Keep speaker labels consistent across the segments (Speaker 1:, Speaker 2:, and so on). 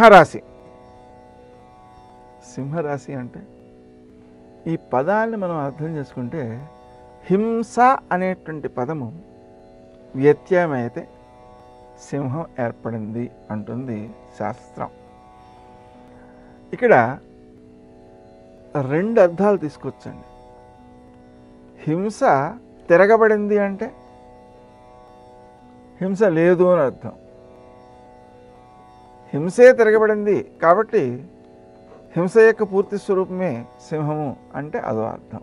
Speaker 1: సింహరాశి. సింహరాశి అంటే ఈ పదాన్ని మనం అర్థం చేసుకుంటే హింస అనేటువంటి పదము వ్యత్యమైతే సింహం ఏర్పడింది అంటుంది శాస్త్రం. ఇక్కడ రెండు అర్థాలు తీసుకొచ్చండి. హింస తిరగబడింది అంటే హింస లేదు అని అర్థం. హింసే తిరగబడింది కాబట్టి హింస యొక్క పూర్తి స్వరూపమే సింహము అంటే అదో అర్థం.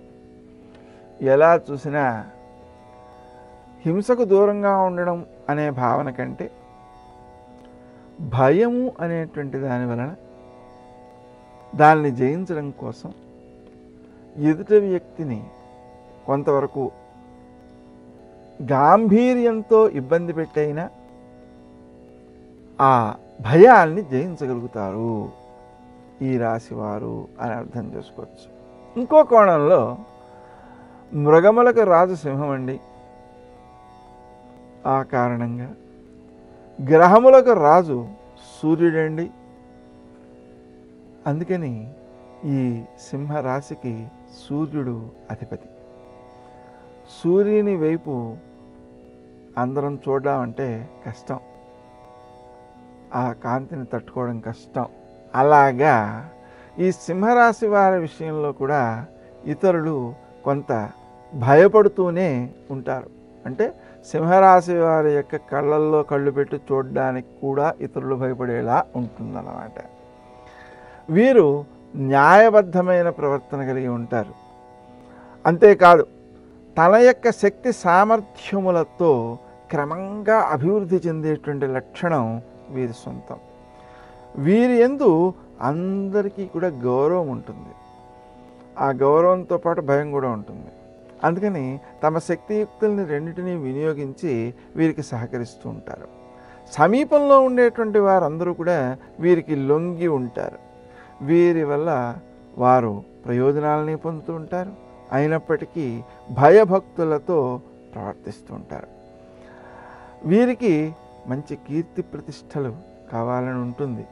Speaker 1: ఎలా చూసినా హింసకు దూరంగా ఉండడం అనే భావన కంటే భయము అనేటువంటి దాని వలన దాన్ని జయించడం కోసం ఎదుటి వ్యక్తిని కొంతవరకు గాంభీర్యంతో ఇబ్బంది పెట్టైనా ఆ భయాల్ని జయించగలుగుతారు ఈ రాశివారు అని అర్థం చేసుకోవచ్చు. ఇంకో కోణంలో మృగములకు రాజు సింహం అండి. ఆ కారణంగా గ్రహములకు రాజు సూర్యుడండి. అందుకని ఈ సింహరాశికి సూర్యుడు అధిపతి. సూర్యుని వైపు అందరం చూడడం కష్టం, ఆ కాంతిని తట్టుకోవడం కష్టం. అలాగా ఈ సింహరాశి వారి విషయంలో కూడా ఇతరులు కొంత భయపడుతూనే ఉంటారు. అంటే సింహరాశి వారి యొక్క కళ్ళల్లో కళ్ళు పెట్టి చూడడానికి కూడా ఇతరులు భయపడేలా ఉంటుందన్నమాట. వీరు న్యాయబద్ధమైన ప్రవర్తన కలిగి ఉంటారు. అంతేకాదు తన యొక్క శక్తి సామర్థ్యములతో క్రమంగా అభివృద్ధి చెందేటువంటి లక్షణం వీరి సొంతం. వీరి యందు అందరికీ కూడా గౌరవం ఉంటుంది. ఆ గౌరవంతో పాటు భయం కూడా ఉంటుంది. అందుకని తమ శక్తియుక్తుల్ని రెండింటినీ వినియోగించి వీరికి సహకరిస్తూ ఉంటారు. సమీపంలో ఉండేటువంటి వారందరూ కూడా వీరికి లొంగి ఉంటారు. వీరి వల్ల వారు ప్రయోజనాలని పొందుతూ ఉంటారు. అయినప్పటికీ భయభక్తులతో ప్రవర్తిస్తూ ఉంటారు. వీరికి మంచి కీర్తి ప్రతిష్టలు కావాలని ఉంటుంది.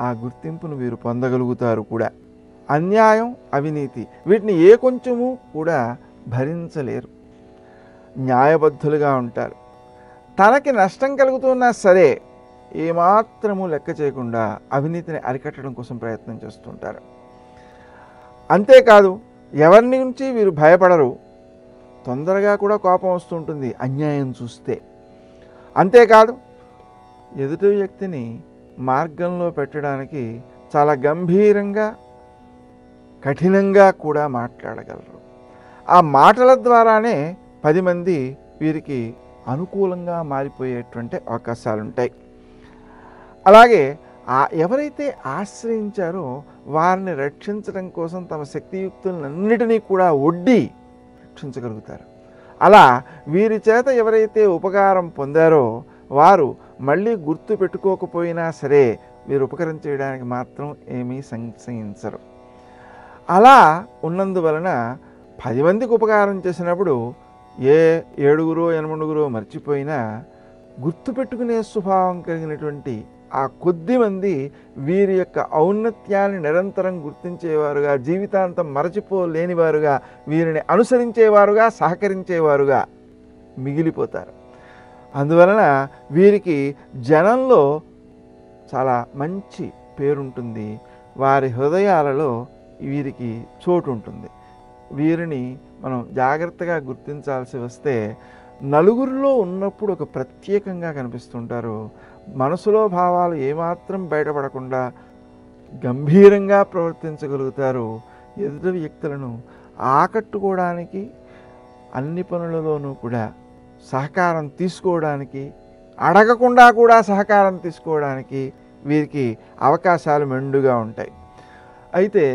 Speaker 1: ఆ గుర్తింపును వీరు పొందగలుగుతారు కూడా. అన్యాయం, అవినీతి వీటిని ఏ కొంచెము కూడా భరించలేరు. న్యాయబద్ధులుగా ఉంటారు. తనకి నష్టం కలుగుతున్నా సరే ఏమాత్రము లెక్క చేయకుండా అవినీతిని అరికట్టడం కోసం ప్రయత్నం చేస్తుంటారు. అంతేకాదు ఎవరి నుంచి వీరు భయపడరు. తొందరగా కూడా కోపం వస్తుంటుంది అన్యాయం చూస్తే. అంతేకాదు ఎదుటి వ్యక్తిని మార్గంలో పెట్టడానికి చాలా గంభీరంగా కఠినంగా కూడా మాట్లాడగలరు. ఆ మాటల ద్వారానే 10 మంది వీరికి అనుకూలంగా మారిపోయేటువంటి అవకాశాలు ఉంటాయి. అలాగే ఎవరైతే ఆశ్రయించారో వారిని రక్షించడం కోసం తమ శక్తియుక్తులన్నిటినీ కూడా ఒడ్డి రక్షించగలుగుతారు. అలా వీరి చేత ఎవరైతే ఉపకారం పొందారో వారు మళ్ళీ గుర్తు పెట్టుకోకపోయినా సరే వీరు ఉపకారం చేయడానికి మాత్రం ఏమీ సంశయించరు. అలా ఉన్నందువలన 10 మందికి ఉపకారం చేసినప్పుడు ఏ 7గురో 8గురో మర్చిపోయినా గుర్తుపెట్టుకునే స్వభావం కలిగినటువంటి ఆ కొద్ది మంది వీరి యొక్క ఔన్నత్యాన్ని నిరంతరం గుర్తించేవారుగా, జీవితాంతం మరచిపోలేనివారుగా, వీరిని అనుసరించేవారుగా, సహకరించేవారుగా మిగిలిపోతారు. అందువలన వీరికి జనంలో చాలా మంచి పేరుంటుంది. వారి హృదయాలలో వీరికి చోటు ఉంటుంది. వీరిని మనం జాగ్రత్తగా గుర్తించాల్సి వస్తే నలుగురిలో ఉన్నప్పుడు ఒక ప్రత్యేకంగా కనిపిస్తుంటారు. మనసులో భావాలు ఏమాత్రం బయటపడకుండా గంభీరంగా ప్రవర్తించగలుగుతారు. ఎదుటి వ్యక్తులను ఆకట్టుకోవడానికి అన్ని పనులలోనూ కూడా సహకారం తీసుకోవడానికి, అడగకుండా కూడా సహకారం తీసుకోవడానికి వీరికి అవకాశాలు మెండుగా ఉంటాయి. అయితే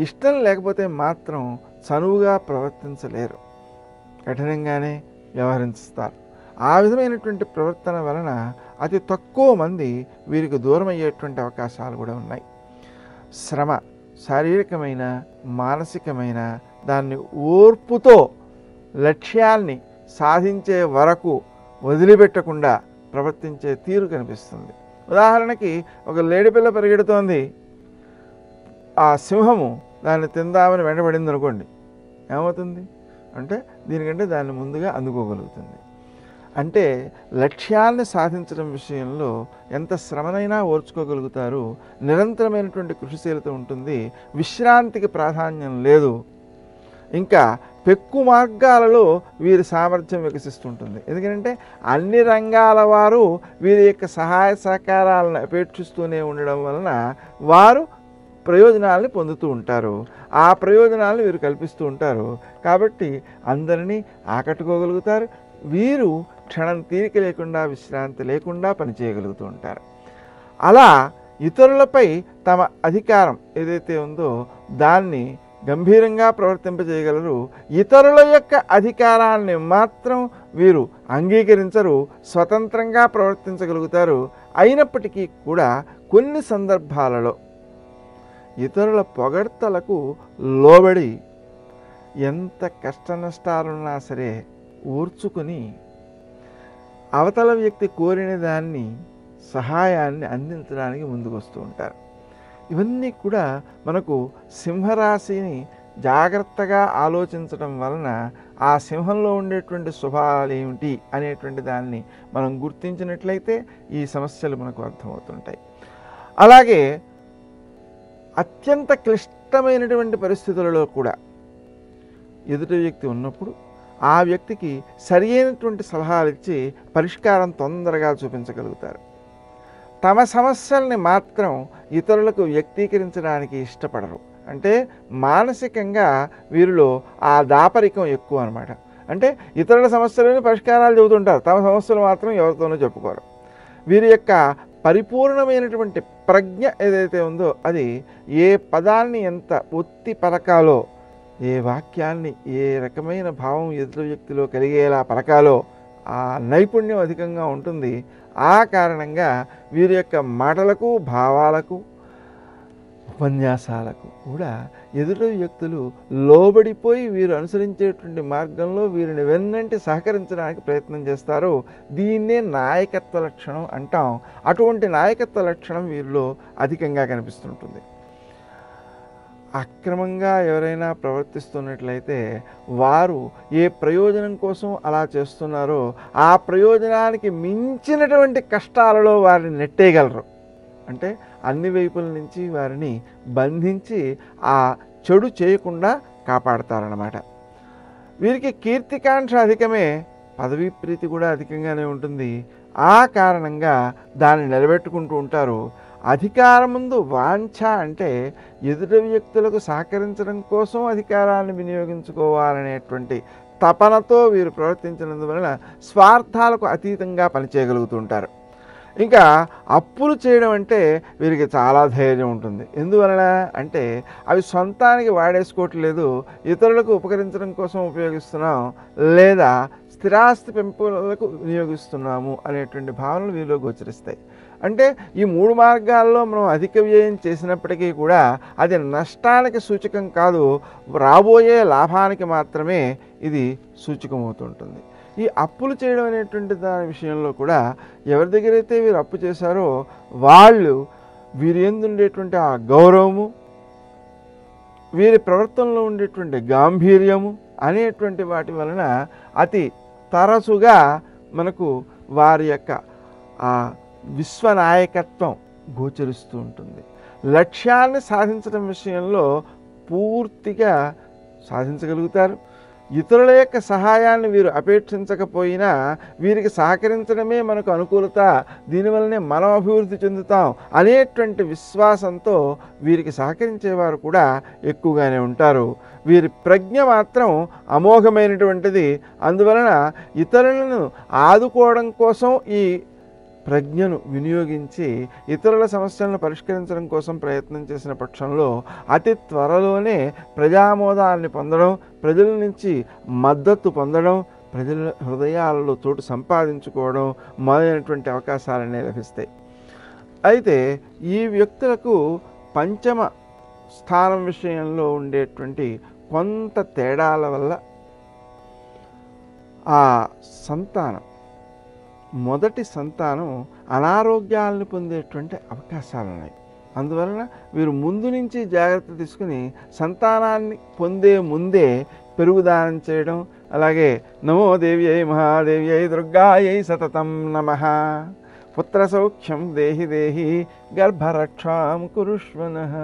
Speaker 1: ఇష్టం లేకపోతే మాత్రం చనువుగా ప్రవర్తించలేరు, కఠినంగానే వ్యవహరిస్తారు. ఆ విధమైనటువంటి ప్రవర్తన వలన అతి తక్కువ మంది వీరికి దూరం అయ్యేటువంటి అవకాశాలు కూడా ఉన్నాయి. శ్రమ, శారీరకమైన మానసికమైన దాన్ని ఓర్పుతో లక్ష్యాల్ని సాధించే వరకు వదిలిపెట్టకుండా ప్రవర్తించే తీరు కనిపిస్తుంది. ఉదాహరణకి ఒక లేడిపిల్ల పరిగెడుతోంది, ఆ సింహము దాన్ని తిందామని వెంటబడింది అనుకోండి, ఏమవుతుంది అంటే దీనికంటే దాన్ని ముందుగా అందుకోగలుగుతుంది. అంటే లక్ష్యాన్ని సాధించడం విషయంలో ఎంత శ్రమనైనా ఓర్చుకోగలుగుతారు, నిరంతరమైనటువంటి కృషిశీలత ఉంటుంది, విశ్రాంతికి ప్రాధాన్యం లేదు. ఇంకా పెక్కు మార్గాలలో వీరి సామర్థ్యం వికసిస్తుంటుంది. ఎందుకంటే అన్ని రంగాల వారు వీరి యొక్క సహాయ సహకారాలను అపేక్షిస్తూనే ఉండడం వలన వారు ప్రయోజనాలని పొందుతూ ఉంటారు, ఆ ప్రయోజనాలను వీరు కల్పిస్తూ ఉంటారు. కాబట్టి అందరినీ ఆకట్టుకోగలుగుతారు. వీరు క్షణం తీరిక లేకుండా, విశ్రాంతి లేకుండా పనిచేయగలుగుతూ ఉంటారు. అలా ఇతరులపై తమ అధికారం ఏదైతే ఉందో దాన్ని గంభీరంగా ప్రవర్తింపజేయగలరు. ఇతరుల యొక్క అధికారాన్ని మాత్రం వీరు అంగీకరించరు, స్వతంత్రంగా ప్రవర్తించగలుగుతారు. అయినప్పటికీ కూడా కొన్ని సందర్భాలలో ఇతరుల పొగడ్తలకు లోబడి ఎంత కష్ట నష్టాలున్నా సరే ఓర్చుకొని అవతల వ్యక్తి కోరిన దాన్ని, సహాయాన్ని అందించడానికి ముందుకు వస్తూ ఉంటారు. ఇవన్నీ కూడా మనకు సింహరాశిని జాగ్రత్తగా ఆలోచించడం వలన ఆ సింహంలో ఉండేటువంటి స్వభావాలు ఏమిటి అనేటువంటి దాన్ని మనం గుర్తించినట్లయితే ఈ సమస్యలు మనకు అర్థమవుతుంటాయి. అలాగే అత్యంత క్లిష్టమైనటువంటి పరిస్థితులలో కూడా ఎదుటి వ్యక్తి ఉన్నప్పుడు ఆ వ్యక్తికి సరి అయినటువంటి సలహాలు ఇచ్చి పరిష్కారం తొందరగా చూపించగలుగుతారు. తమ సమస్యల్ని మాత్రం ఇతరులకు వ్యక్తీకరించడానికి ఇష్టపడరు. అంటే మానసికంగా వీరిలో ఆ దాపరికం ఎక్కువ అన్నమాట. అంటే ఇతరుల సమస్యలను పరిష్కారాలు చెబుతుంటారు, తమ సమస్యలు మాత్రం ఎవరితోనూ చెప్పుకోరు. వీరి యొక్క పరిపూర్ణమైనటువంటి ప్రజ్ఞ ఏదైతే ఉందో అది ఏ పదాన్ని ఎంత ఒత్తి పలకాలో, ఏ వాక్యాన్ని ఏ రకమైన భావం ఎదుటి వ్యక్తిలో కలిగేలా పలకాలో ఆ నైపుణ్యం అధికంగా ఉంటుంది. ఆ కారణంగా వీరి యొక్క మాటలకు, భావాలకు, ఉపన్యాసాలకు కూడా ఎదుటి వ్యక్తులు లోబడిపోయి వీరు అనుసరించేటువంటి మార్గంలో వీరిని వెన్నంటి సహకరించడానికి ప్రయత్నం చేస్తారు. దీన్నే నాయకత్వ లక్షణం అంటాం. అటువంటి నాయకత్వ లక్షణం వీరిలో అధికంగా కనిపిస్తుంటుంది. అక్రమంగా ఎవరైనా ప్రవర్తిస్తున్నట్లయితే వారు ఏ ప్రయోజనం కోసం అలా చేస్తున్నారో ఆ ప్రయోజనానికి మించినటువంటి కష్టాలలో వారిని నెట్టేయగలరు. అంటే అన్ని వైపుల నుంచి వారిని బంధించి ఆ చెడు చేయకుండా కాపాడతారన్నమాట. వీరికి కీర్తికాంక్ష అధికమే, పదవీ ప్రీతి కూడా అధికంగానే ఉంటుంది. ఆ కారణంగా దాన్ని నిలబెట్టుకుంటూ ఉంటారు. అధికారం ముందు వాంఛ అంటే ఎదుటి వ్యక్తులకు సహకరించడం కోసం అధికారాన్ని వినియోగించుకోవాలనేటువంటి తపనతో వీరు ప్రవర్తించినందువలన స్వార్థాలకు అతీతంగా పనిచేయగలుగుతుంటారు. ఇంకా అప్పులు చేయడం అంటే వీరికి చాలా ధైర్యం ఉంటుంది. ఎందువలన అంటే అవి సొంతానికి వాడేసుకోవట్లేదు, ఇతరులకు ఉపకరించడం కోసం ఉపయోగిస్తున్నాం, లేదా స్థిరాస్తి పెంపులకు వినియోగిస్తున్నాము అనేటువంటి భావనలు వీరిలో గోచరిస్తాయి. అంటే ఈ మూడు మార్గాల్లో మనం అధిక వ్యయం చేసినప్పటికీ కూడా అది నష్టానికి సూచకం కాదు, రాబోయే లాభానికి మాత్రమే ఇది సూచకమవుతుంటుంది. ఈ అప్పులు చేయడం అనేటువంటి దాని విషయంలో కూడా ఎవరి దగ్గరైతే వీరు అప్పు చేశారో వాళ్ళు వీరి యందు ఉండేటువంటి ఆ గౌరవము, వీరి ప్రవర్తనలో ఉండేటువంటి గాంభీర్యము అనేటువంటి వాటి వలన అతి తరచుగా మనకు వారి యొక్క ఆ విశ్వనాయకత్వం గోచరిస్తూ ఉంటుంది. లక్ష్యాన్ని సాధించడం విషయంలో పూర్తిగా సాధించగలుగుతారు. ఇతరుల యొక్క సహాయాన్ని వీరు అపేక్షించకపోయినా వీరికి సహకరించడమే మనకు అనుకూలత, దీనివల్లనే మనం అభివృద్ధి చెందుతాం అనేటువంటి విశ్వాసంతో వీరికి సహకరించేవారు కూడా ఎక్కువగానే ఉంటారు. వీరి ప్రజ్ఞ మాత్రం అమోఘమైనటువంటిది. అందువలన ఇతరులను ఆదుకోవడం కోసం ఈ ప్రజ్ఞను వినియోగించి ఇతరుల సమస్యలను పరిష్కరించడం కోసం ప్రయత్నం చేసిన పక్షంలో అతి త్వరలోనే ప్రజామోదాన్ని పొందడం, ప్రజల నుంచి మద్దతు పొందడం, ప్రజల హృదయాలలో చోటు సంపాదించుకోవడం మొదలైనటువంటి అవకాశాలనే లభిస్తాయి. అయితే ఈ వ్యక్తులకు పంచమ స్థానం విషయంలో ఉండేటువంటి కొంత తేడాల వల్ల ఆ సంతానం మొదటి సంతానం అనారోగ్యాలను పొందేటువంటి అవకాశాలు ఉన్నాయి. అందువలన వీరు ముందు నుంచి జాగ్రత్త తీసుకుని సంతానాన్ని పొందే ముందే పెరుగుదానం చేయడం, అలాగే నమో దేవ్యై మహాదేవ్యై దుర్గాయై సతతం నమః, పుత్ర సౌఖ్యం దేహి దేహి గర్భరక్షాం కురుష్వనః,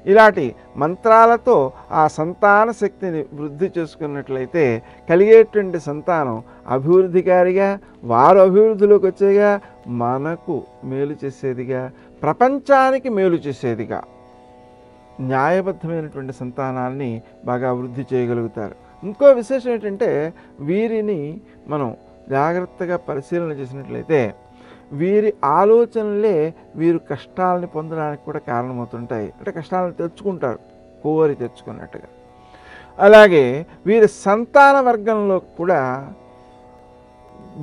Speaker 1: ఇలాంటి మంత్రాలతో ఆ సంతాన శక్తిని వృద్ధి చేసుకున్నట్లయితే కలిగేటువంటి సంతానం అభివృద్ధికారిగా, వారు అభివృద్ధిలోకి వచ్చేగా, మనకు మేలు చేసేదిగా, ప్రపంచానికి మేలు చేసేదిగా, న్యాయబద్ధమైనటువంటి సంతానాన్ని బాగా వృద్ధి చేయగలుగుతారు. ఇంకో విశేషం ఏంటంటే వీరిని మనం జాగ్రత్తగా పరిశీలన చేసినట్లయితే వీరి ఆలోచనలే వీరు కష్టాలని పొందడానికి కూడా కారణమవుతుంటాయి. అంటే కష్టాలను తెచ్చుకుంటారు, కోరి తెచ్చుకున్నట్టుగా. అలాగే వీరి సంతాన వర్గంలో కూడా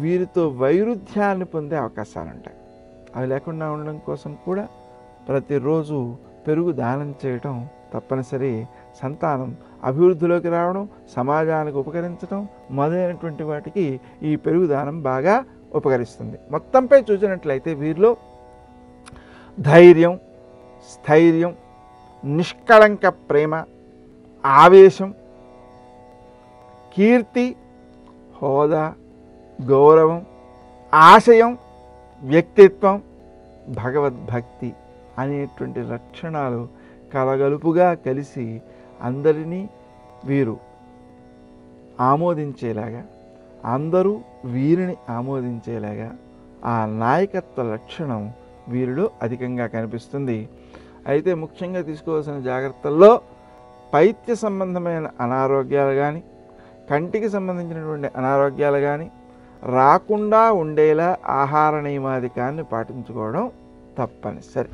Speaker 1: వీరితో వైరుధ్యాన్ని పొందే అవకాశాలు ఉంటాయి. అవి లేకుండా ఉండడం కోసం కూడా ప్రతిరోజు పెరుగు దానం చేయటం తప్పనిసరి. సంతానం అభివృద్ధిలోకి రావడం, సమాజానికి ఉపకరించడం మొదలైనటువంటి వాటికి ఈ పెరుగు దానం బాగా ఉపకరిస్తుంది. మొత్తంపై చూసినట్లయితే వీరిలో ధైర్యం, స్థైర్యం, నిష్కళంక ప్రేమ, ఆవేశం, కీర్తి, హోదా, గౌరవం, ఆశయం, వ్యక్తిత్వం, భగవద్భక్తి అనేటువంటి లక్షణాలు కలగలుపుగా కలిసి అందరినీ వీరు ఆమోదించేలాగా, అందరూ వీరిని ఆమోదించేలాగా ఆ నాయకత్వ లక్షణం వీరిలో అధికంగా కనిపిస్తుంది. అయితే ముఖ్యంగా తీసుకోవాల్సిన జాగ్రత్తల్లో పైత్య సంబంధమైన అనారోగ్యాలు కానీ, కంటికి సంబంధించినటువంటి అనారోగ్యాలు కానీ రాకుండా ఉండేలా ఆహార నియమాధికాన్ని పాటించుకోవడం తప్పనిసరి.